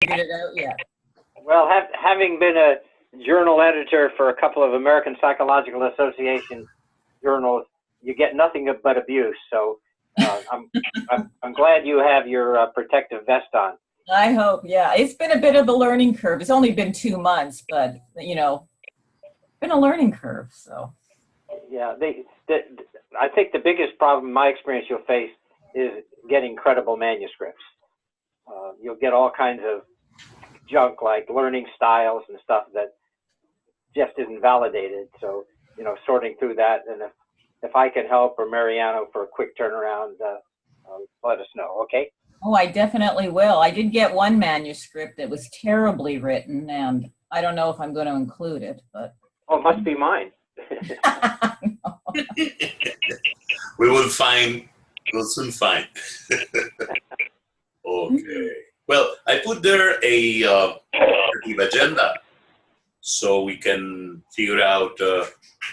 figured it out yet. Well, having been a journal editor for a couple of American Psychological Association journals, you get nothing but abuse. So I'm glad you have your protective vest on. I hope, yeah. It's been a bit of a learning curve. It's only been 2 months, but been a learning curve. So yeah, I think the biggest problem in my experience you'll face is getting credible manuscripts. You'll get all kinds of junk like learning styles and stuff that just isn't validated. So, sorting through that, and if I can help, or Mariano, for a quick turnaround, let us know, okay? Oh, I definitely will. I did get one manuscript that was terribly written, and I don't know if I'm going to include it, but. Oh, it must be mine. We'll soon find. Okay. Well, I put there a agenda so we can figure out,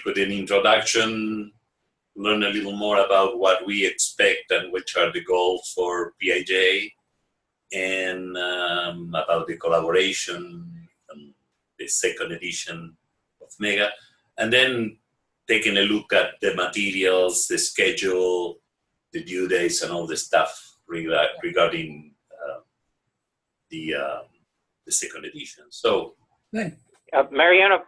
put an introduction, learn a little more about what we expect and which are the goals for PIJ, and about the collaboration and the second edition of Mega, and then taking a look at the materials, the schedule, the due dates, and all the stuff regarding the second edition. So, good. Mariano,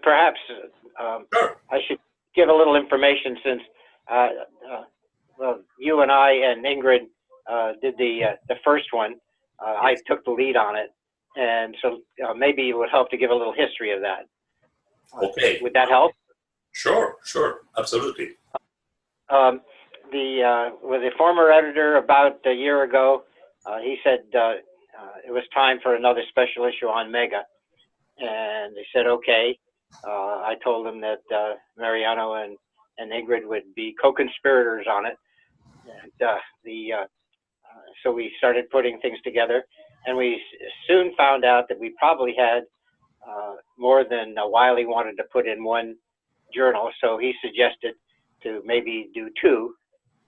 perhaps sure. I should give a little information, since well, you and I and Ingrid did the first one. I took the lead on it, and so maybe it would help to give a little history of that. Okay. Would that help? Sure, absolutely. With a former editor about a year ago, he said it was time for another special issue on Mega, and they said okay. I told him that Mariano and Ingrid would be co-conspirators on it, and so we started putting things together, and we soon found out that we probably had more than Wiley wanted to put in one journal, so he suggested to maybe do 2,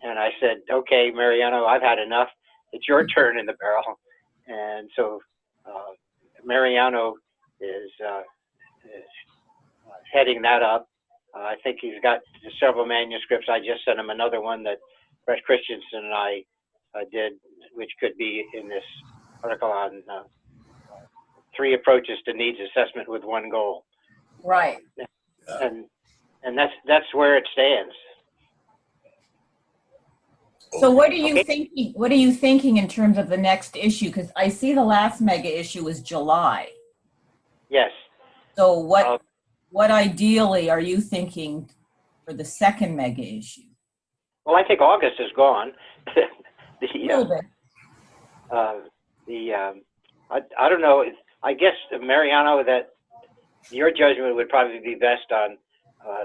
and I said, okay, Mariano, I've had enough. It's your turn in the barrel. And so Mariano is heading that up. I think he's got several manuscripts. I just sent him another one that Brett Christensen and I did, which could be in this article on 3 approaches to needs assessment with 1 goal. Right. And that's where it stands. So what are you thinking? What are you thinking in terms of the next issue? Because I see the last Mega issue was July. Yes. So what ideally are you thinking for the second Mega issue? Well, I think August is gone. A little bit. I don't know. I guess, Mariano, that your judgment would probably be best on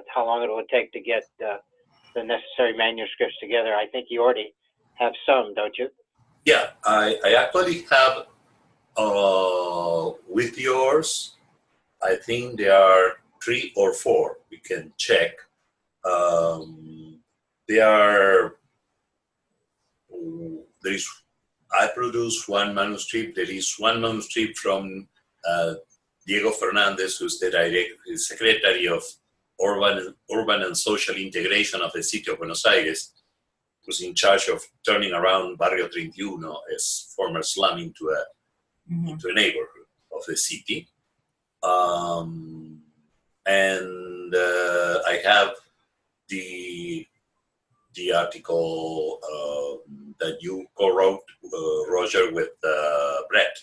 how long it would take to get the necessary manuscripts together. I think you already have some, don't you? Yeah, I actually have, with yours, I think there are 3 or 4. We can check. I produced 1 manuscript. There is 1 manuscript from Diego Fernandez, who's the Secretary of Urban and Social Integration of the City of Buenos Aires, who's in charge of turning around Barrio 31 as former slum into a neighborhood of the city. And I have the article that you co-wrote, Roger, with Brett.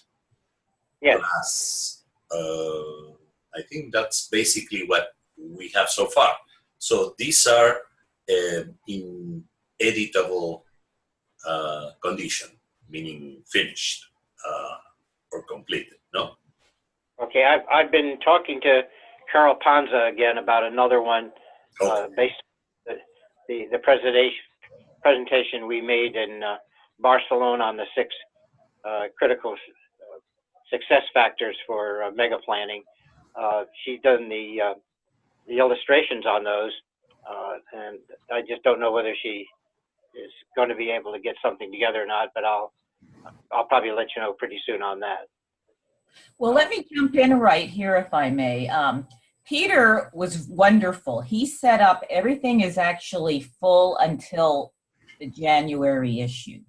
Yes. I think that's basically what we have so far. So these are in editable condition, meaning finished or completed, no? Okay, I've been talking to Carol Panza again about another one, based on the presentation we made in Barcelona on the 6 critical success factors for mega planning. She's done the illustrations on those, and I just don't know whether she is going to be able to get something together or not, but I'll I'll probably let you know pretty soon on that. Well, let me jump in right here, if I may. Peter was wonderful. He set up, everything is actually full until the January issue.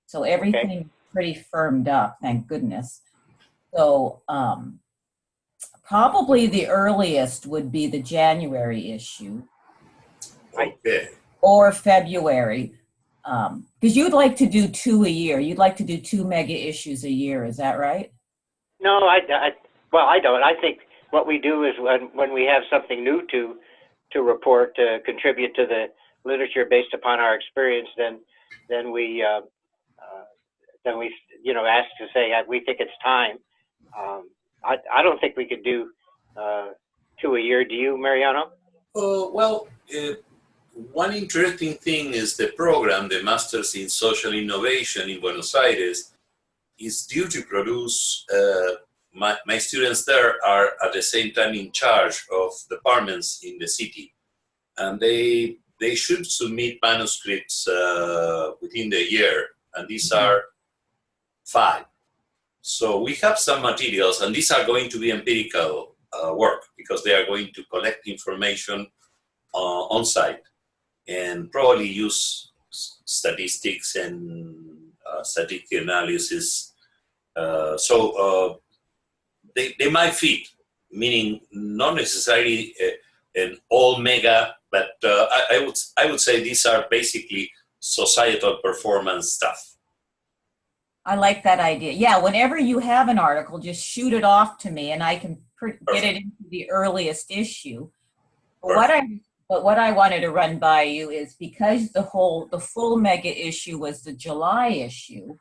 So everything is pretty firmed up, thank goodness. So probably the earliest would be the January issue. Okay. Or February. Because you'd like to do 2 a year. You'd like to do 2 mega issues a year, is that right? No, well, I don't. I think what we do is when we have something new to report, to contribute to the literature based upon our experience, then we ask to say we think it's time. I don't think we could do 2 a year. Do you, Mariano? Well, one interesting thing is the program, the Masters in Social Innovation in Buenos Aires, is due to produce, my students there are at the same time in charge of departments in the city. And they should submit manuscripts within the year, and these are 5. So we have some materials, and these are going to be empirical work, because they are going to collect information on site and probably use statistics and statistical analysis. They might fit, meaning not necessarily an all mega, but I would say these are basically societal performance stuff. I like that idea. Yeah, whenever you have an article, just shoot it off to me and I can get it into the earliest issue. But what I wanted to run by you is, because the full mega issue was the July issue,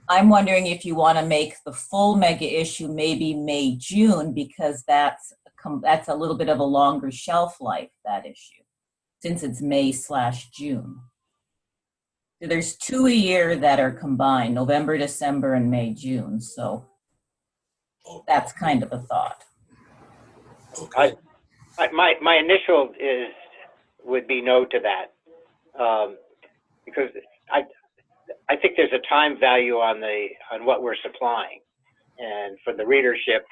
I'm wondering if you want to make the full mega issue maybe May, June, because that's a little bit of a longer shelf life, that issue, since it's May/June. So there's 2 a year that are combined, November, December, and May, June. So that's kind of a thought. Okay. My initial would be no to that, because I think there's a time value on what we're supplying, and for the readership,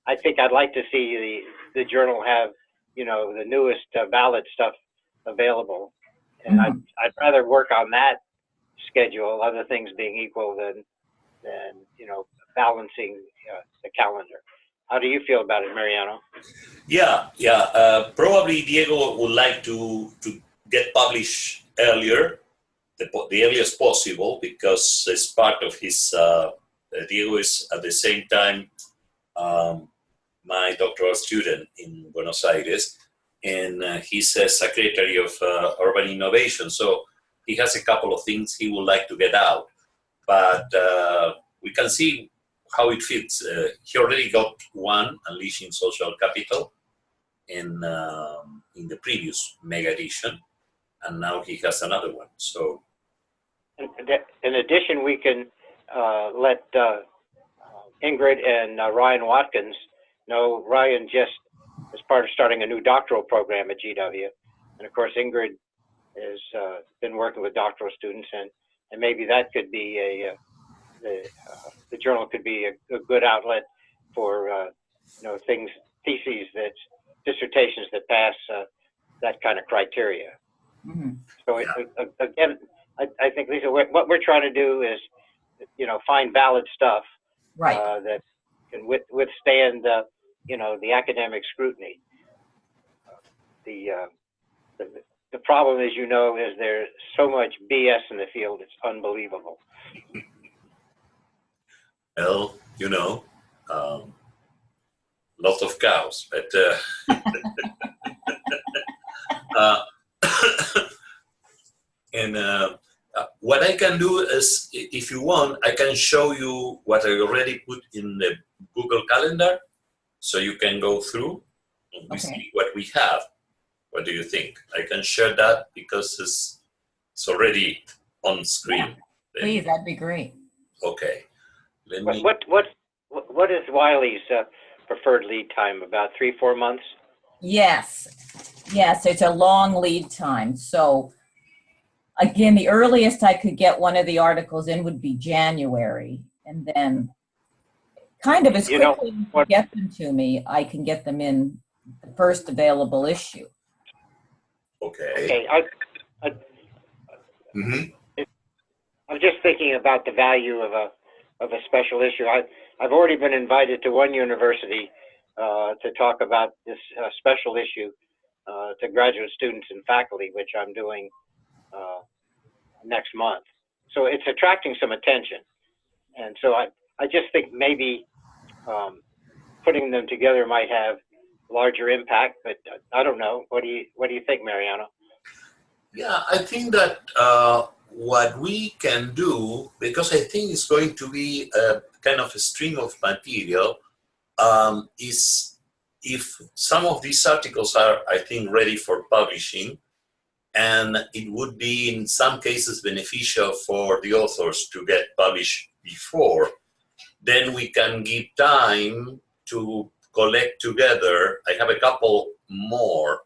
I think I'd like to see the journal have the newest valid stuff available, and I'd rather work on that schedule, other things being equal, than balancing the calendar. How do you feel about it, Mariano? Yeah. Probably Diego would like to get published earlier, the earliest possible, because as part of his, Diego is at the same time my doctoral student in Buenos Aires, and he's a secretary of urban innovation. So he has a couple of things he would like to get out, but we can see how it fits. He already got one, Unleashing Social Capital, in the previous mega edition, and now he has another one. So, in addition, we can let Ingrid and Ryan Watkins know. Ryan just is part of starting a new doctoral program at GW, and of course Ingrid has been working with doctoral students, and maybe that could be the journal could be a good outlet for theses, dissertations that pass that kind of criteria. So again, I think, Lisa, what we're trying to do is find valid stuff, right, that can withstand the academic scrutiny. The problem, as you know, is there's so much BS in the field, it's unbelievable. well, lots of cows, but and what I can do is, if you want, I can show you what I already put in the Google Calendar, so you can go through and we see what we have. What do you think? I can share that because it's already on screen. Yeah, please, that'd be great. Okay. What is Wiley's preferred lead time? About 3-4 months? Yes, it's a long lead time. So again, the earliest I could get one of the articles in would be January. And then kind of as You know quickly as you what? get them to me, I can get them in the first available issue. Okay. Okay, Mm-hmm. I'm just thinking about the value of a special issue. I've already been invited to one university to talk about this special issue to graduate students and faculty, which I'm doing next month. So it's attracting some attention, and so I just think maybe putting them together might have larger impact. But I don't know. What do you think, Mariano? Yeah, I think that what we can do, because I think it's going to be a kind of a stream of material, is if some of these articles are, I think, ready for publishing, and it would be in some cases beneficial for the authors to get published before, then we can give time to collect together. I have a couple more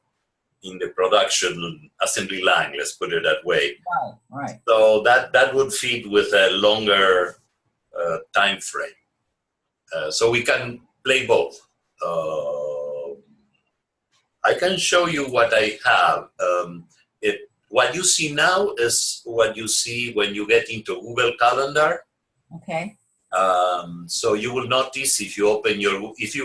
in the production assembly line, let's put it that way. Right. So that would fit with a longer time frame. So we can play both. I can show you what I have. What you see now is what you see when you get into Google Calendar. Okay. So you will notice if you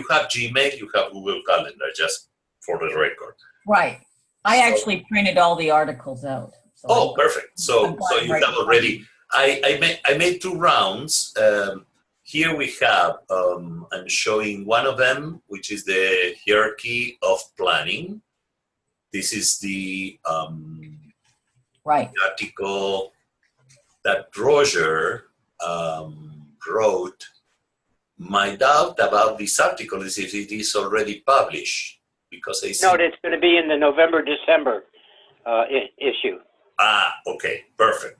have Gmail, you have Google Calendar, just for the record. Right. I actually printed all the articles out. So Oh, perfect. So you right have already. I made 2 rounds. Here we have. I'm showing one of them, which is the hierarchy of planning. This is the right. article that Roger wrote. My doubt about this article is if it is already published, because I see. No, it's going to be in the November-December issue. Okay, perfect.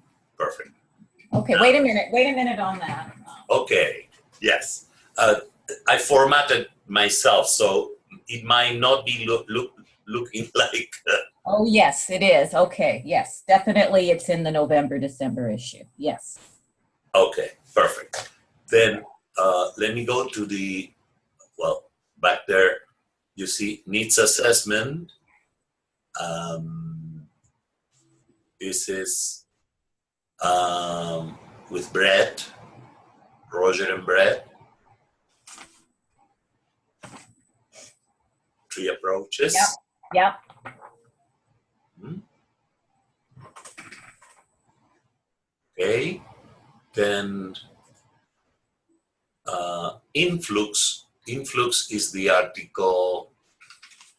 Okay, wait a minute on that. Okay, yes. I formatted myself, so it might not be looking like. Oh, yes, it is. Okay, yes, definitely it's in the November-December issue. Yes. Okay, perfect. Then let me go to back there. You see needs assessment. This is with Brett, Roger and Brett. 3 approaches. Yep. Okay. Then influx. Influx is the article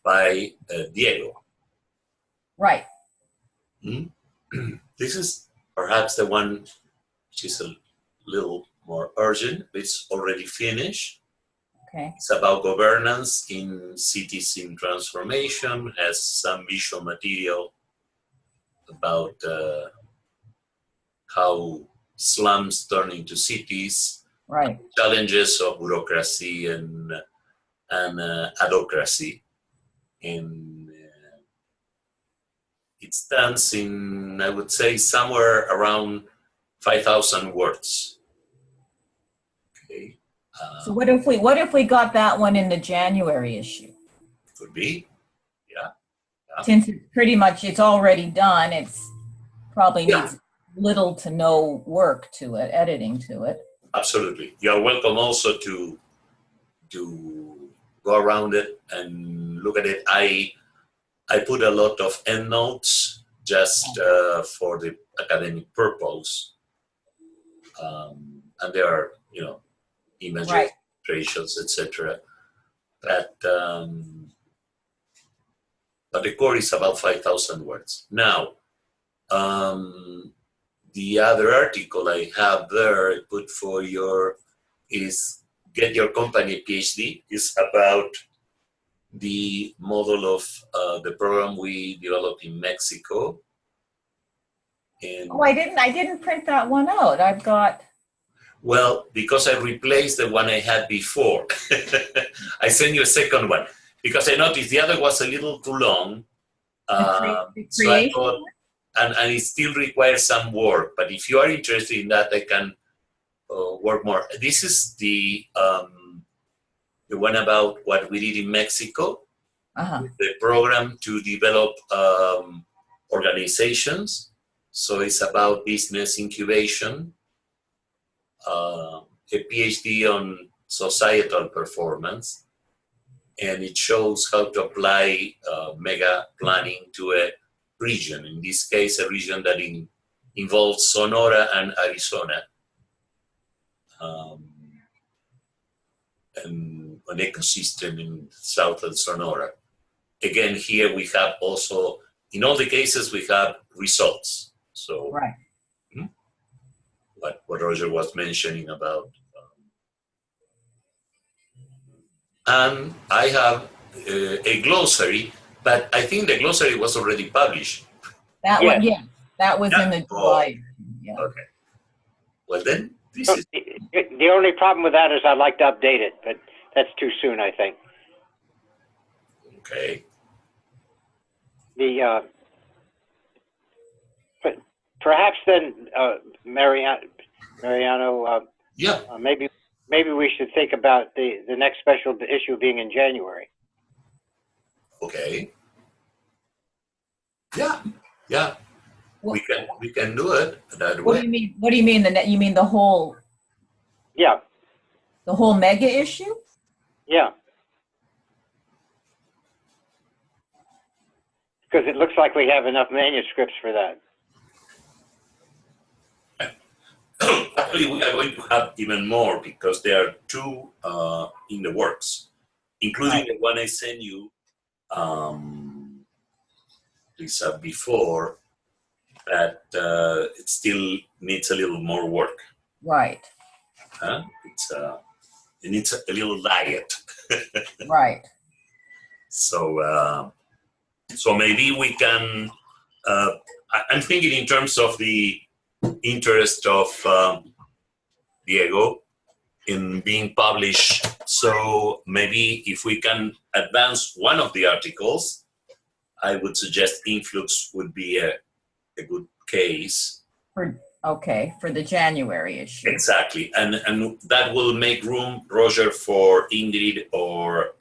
by Diego. Right. This is perhaps the one which is a little more urgent. It's already finished. Okay. It's about governance in cities in transformation, has some visual material about how slums turn into cities, right. Challenges of bureaucracy and adocracy. And it stands in, I would say, somewhere around 5,000 words. Okay. So what if we got that one in the January issue? Could be, yeah. Since it's already done, it's probably needs little to no work to it, editing to it. Absolutely. You're welcome also to go around it and look at it. I put a lot of endnotes just for the academic purpose. And there are, images, right. illustrations, etc. But the core is about 5,000 words. Now, the other article I have there, I put for is Get Your Company a PhD. It's about the model of the program we developed in Mexico. And I didn't print that one out. I've got. Well, because I replaced the one I had before. I sent you a second one because I noticed the other was a little too long. So I thought and it still requires some work. But if you are interested in that, I can work more. This is the one about what we did in Mexico, the program to develop organizations. So it's about business incubation, a PhD on societal performance, and it shows how to apply mega planning to a region. In this case, a region that involves Sonora and Arizona, and an ecosystem in southern Sonora. Again, here we have also, in all the cases, we have results. So right. What Roger was mentioning about. And I have a glossary, but I think the glossary was already published. That one, yeah, that was in the July. Yeah. Okay. Well then, this is... The only problem with that is I'd like to update it, but that's too soon, I think. Okay. But perhaps then, Mariano, Yeah. maybe we should think about the next special issue being in January. Okay. Yeah. Yeah. We can do it that way. What do you mean? What do you mean? You mean the whole? Yeah. The whole mega issue? Yeah. Because it looks like we have enough manuscripts for that. Actually, we are going to have even more because there are two in the works, including the one I sent you, Lisa, before, that it still needs a little more work. Right. It needs a little diet. Right. So maybe we can, I'm thinking in terms of the interest of Diego in being published. So maybe if we can advance one of the articles, I would suggest Influx would be a good case. For the January issue. Exactly, and that will make room, Roger, for Ingrid or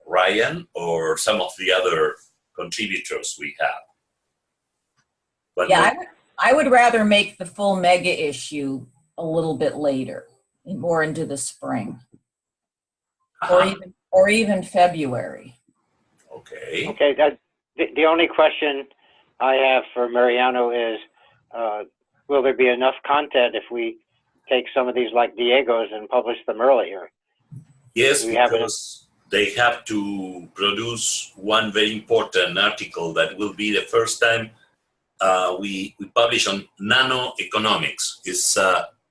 Ryan or some of the other contributors we have. But yeah, I would rather make the full mega issue a little bit later, more into the spring, or even February. Okay. Okay. The only question I have for Mariano is, will there be enough content if we take some of these like Diego's and publish them earlier? Yes, because they have to produce one very important article that will be the first time we publish on nanoeconomics.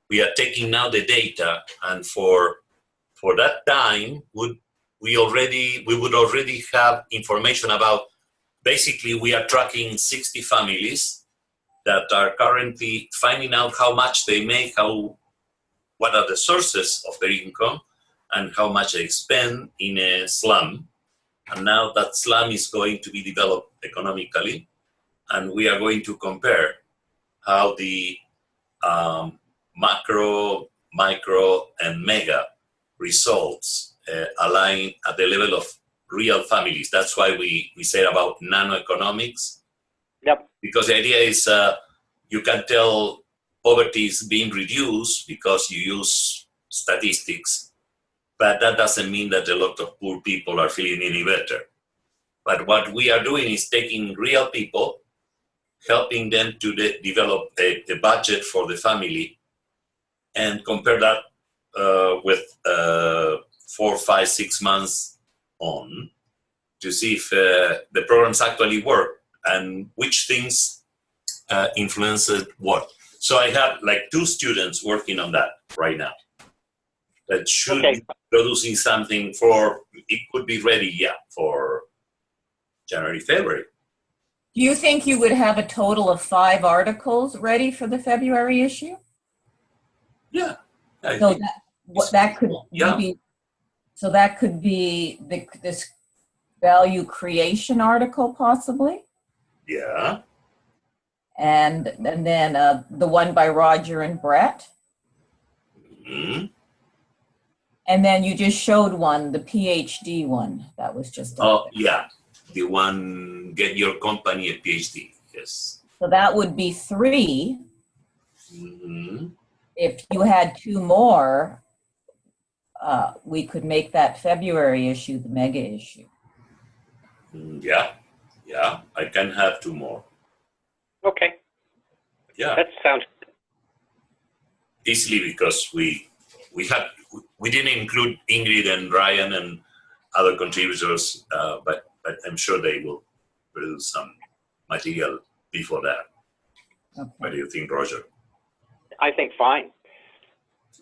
We are taking now the data, and for that time, we would already have information about. Basically, we are tracking 60 families that are currently finding out how much they make, what are the sources of their income, and how much they spend in a slum. And now that slum is going to be developed economically, and we are going to compare how the macro, micro, and mega results align at the level of real families. That's why we said about nanoeconomics. Yep. Because the idea is you can tell poverty is being reduced because you use statistics, but that doesn't mean that a lot of poor people are feeling any better. But what we are doing is taking real people, helping them to develop a budget for the family, and compare that with 4, 5, 6 months on to see if the programs actually work and which things influence what. So I have like 2 students working on that right now. That should be producing something it could be ready, for January, February. Do you think you would have a total of 5 articles ready for the February issue? Yeah. So that could be. So that could be this value creation article, possibly? Yeah. and then the one by Roger and Brett. Mhm. And then you just showed one, the PhD one, that was just up Oh, there. yeah. The one, get your company a PhD. Yes. So that would be 3. Mhm. If you had 2 more, we could make that February issue the mega issue. Yeah. Yeah. I can have 2 more. Okay, Yeah. that sounds Easily because we didn't include Ingrid and Ryan and other contributors, but I'm sure they will produce some material before that. Okay. What do you think, Roger? I think fine.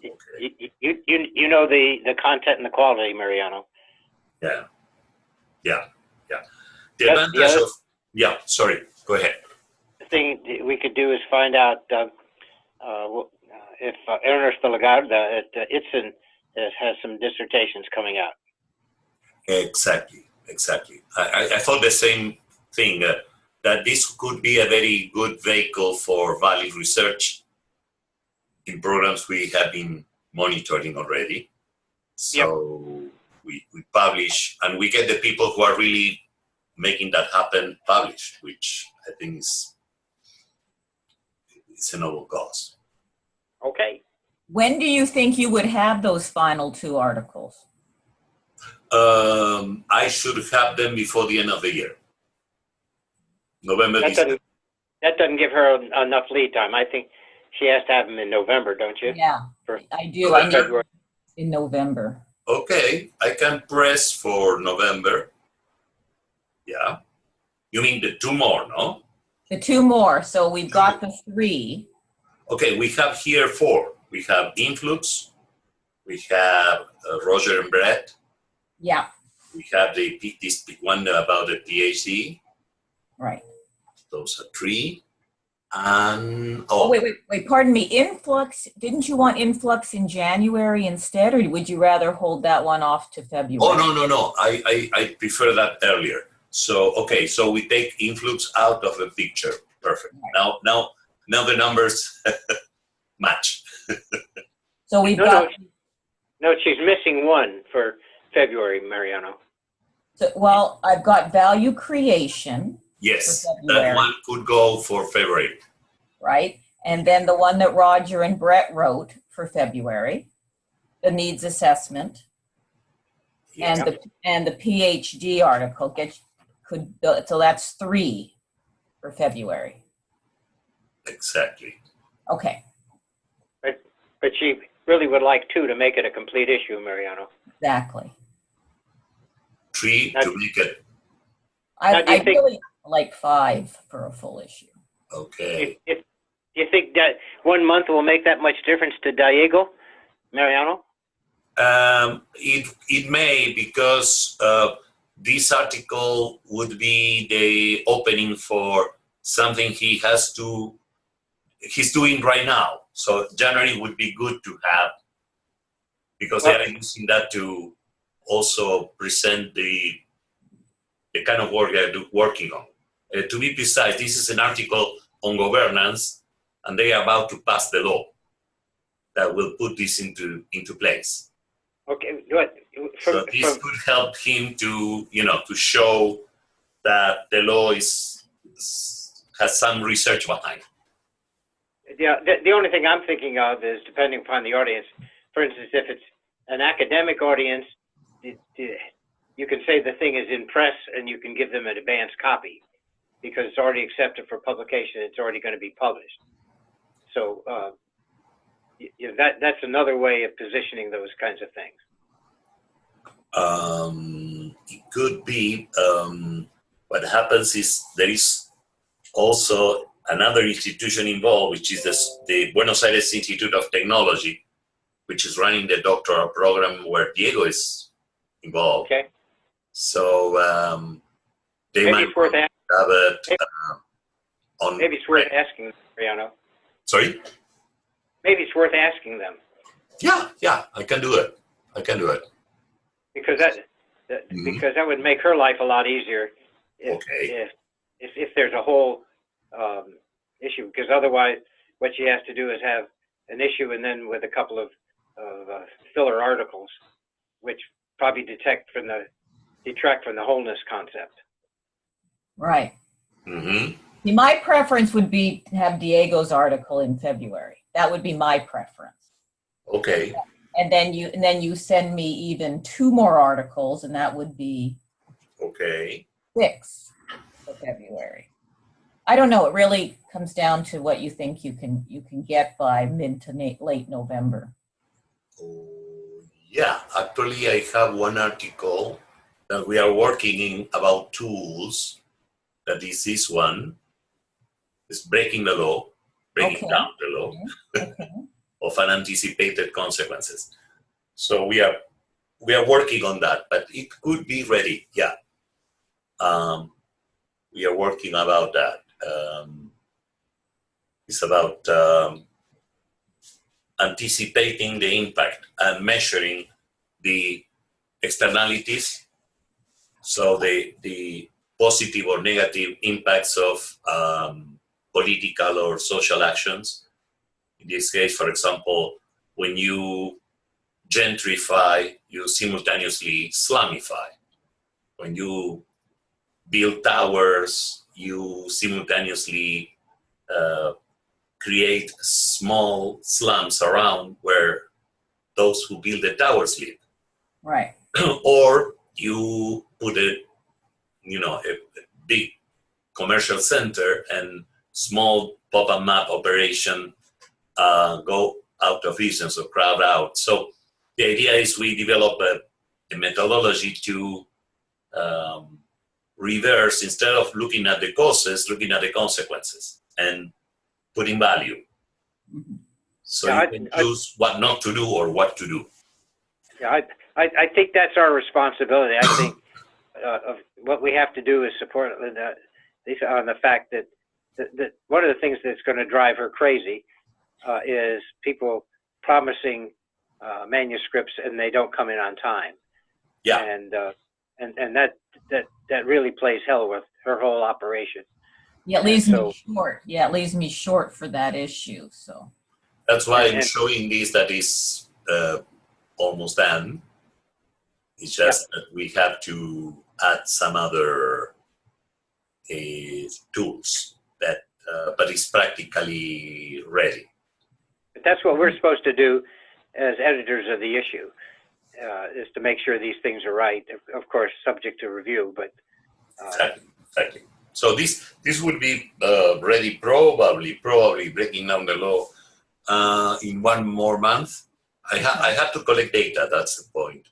Okay. You know the content and the quality, Mariano. Yeah. Yeah. Yeah. The The advantage other of, yeah, sorry, go ahead. thing we could do is find out if Ernesto Lagarde at Itzen has some dissertations coming out. Exactly. I thought the same thing, that this could be a very good vehicle for valid research in programs we have been monitoring already. So we publish and we get the people who are really making that happen published, which I think it's a noble cause. Okay. When do you think you would have those final 2 articles? I should have them before the end of the year. November, That December. doesn't give her enough lead time. I think she has to have them in November, don't you? Yeah, For I do. I need February. in November. Okay, I can press for November. Yeah. You mean the 2 more, no? The 2 more. So we've got the 3. Okay, we have here 4. We have Influx, we have Roger and Brett, Yeah, we have this one about the PhD. right. Those are 3. And Oh, wait, pardon me. Influx, didn't you want influx in January instead, or would you rather hold that one off to February? Oh, no. I prefer that earlier. So, okay, so we take Influx out of the picture. Perfect. Right. Now the numbers match. So we've got. No, she's missing one for February, Mariano. So, well, I've got value creation. Yes, For February. that one could go for February. Right, and then the one that Roger and Brett wrote for February, the needs assessment, Yeah. and the PhD article so that's 3 for February. Exactly. Okay. But she really would like 2 to make it a complete issue, Mariano. Exactly. 3 to make it. I really like 5 for a full issue. Okay. Do you think that 1 month will make that much difference to Diego, Mariano? It may, because this article would be the opening for something he's doing right now. So January would be good to have, because they are using that to also present the kind of work they're working on. To be precise, this is an article on governance, and they are about to pass the law that will put this into place. Okay, good. So this could help him to show that the law has some research behind. Yeah, the only thing I'm thinking of is, depending upon the audience, for instance, if it's an academic audience, you can say the thing is in press and you can give them an advanced copy because it's already accepted for publication. It's already going to be published. So that's another way of positioning those kinds of things. It could be. What happens is there is also another institution involved, which is the Buenos Aires Institute of Technology, which is running the doctoral program where Diego is involved. Okay. So they maybe might it's worth have it on. Maybe it's worth asking, Mariano. Sorry? Maybe it's worth asking them. Yeah, I can do it. Because because that would make her life a lot easier. If there's a whole issue, because otherwise what she has to do is have an issue and then with a couple of filler articles, which probably detract from the wholeness concept. Right. Mm-hmm. See, my preference would be to have Diego's article in February. That would be my preference. Okay. And then you send me even 2 more articles, and that would be Okay. 6 for February. I don't know. It really comes down to what you think you can get by mid to late November. Yeah, actually, I have one article that we are working in about tools. That is this one. It's breaking the law, breaking down the law Okay. of unanticipated consequences. So we are working on that, but it could be ready. Yeah. We are working about that. It's about anticipating the impact and measuring the externalities. So the positive or negative impacts of political or social actions. In this case, for example, when you gentrify, you simultaneously slumify. When you build towers, you simultaneously create small slums around where those who build the towers live. Right. Or you put a big commercial center and small pop-up map operation go out of business or crowd out. So the idea is we develop a methodology to reverse, instead of looking at the causes, looking at the consequences and putting value. Mm-hmm. So you can choose what not to do or what to do. Yeah, I think that's our responsibility. I think of what we have to do is support Lisa on the fact that one of the things that's going to drive her crazy is people promising manuscripts and they don't come in on time. Yeah. And that really plays hell with her whole operation. Yeah, it leaves me short. Yeah, it leaves me short for that issue. So that's why I'm showing this that is almost done. It's just that we have to add some other tools that, but it's practically ready. But that's what we're supposed to do as editors of the issue, is to make sure these things are right. Of course, subject to review, but exactly. So this would be ready probably breaking down the law in 1 more month. I have to collect data. That's the point.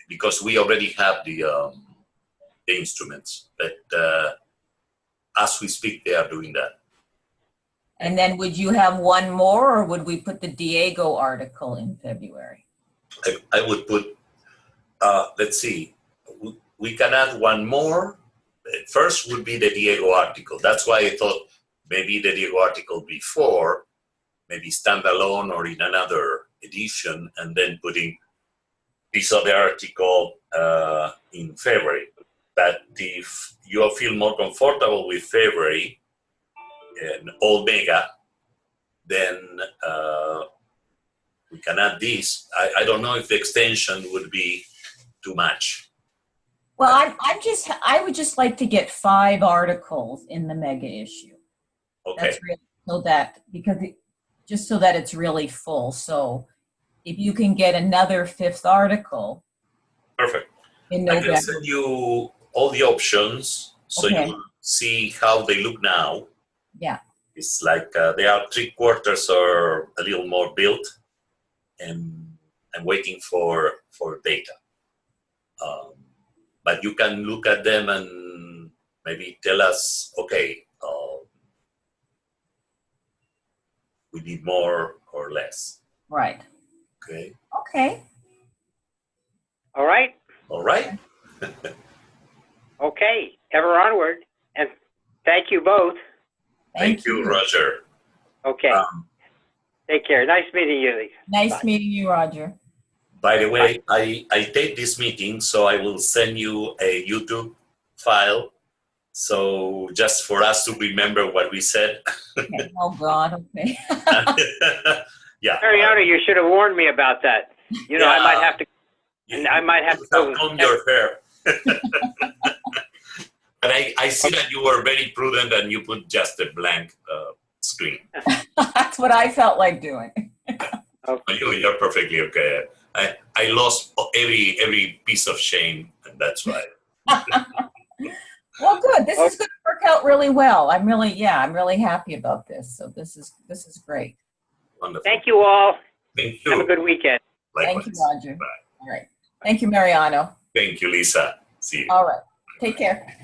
Because we already have the instruments, but as we speak, they are doing that. And then would you have 1 more, or would we put the Diego article in February? I would put, let's see, we can add 1 more. First would be the Diego article. That's why I thought maybe the Diego article before, maybe standalone or in another edition, and then putting this other article in February. But if you feel more comfortable with February and Omega, then we can add this. I don't know if the extension would be too much. Well, I would just like to get 5 articles in the mega issue. Okay. That's really so that it's really full. So if you can get another 5th article. Perfect. In I November. can send you all the options so you will see how they look now. Yeah. It's like they are 3/4 or a little more built, and I'm waiting for data. But you can look at them and maybe tell us, okay, we need more or less. Right. Okay. Okay. all right. All right. Okay, ever onward, and thank you both. Thank you, Roger. Okay, take care. Nice meeting you, Lisa. Nice meeting you, Roger. By the way, I tape this meeting, so I will send you a YouTube file So just for us to remember what we said. Okay. Oh, God. Okay. Yeah. Mariano, you should have warned me about that. You know, Yeah. I might have to. And I might have to go. Comb your hair. But I see that you were very prudent and you put just a blank screen. That's what I felt like doing. You're perfectly okay. I lost every piece of shame, and that's why. Well, good. This is going to work out really well. I'm really happy about this. So this is great. Wonderful. Thank you all. Thank you. Have a good weekend. Likewise. Thank you, Roger. Bye. All right. Thank you, Mariano. Thank you, Lisa. See you. All right. Take care.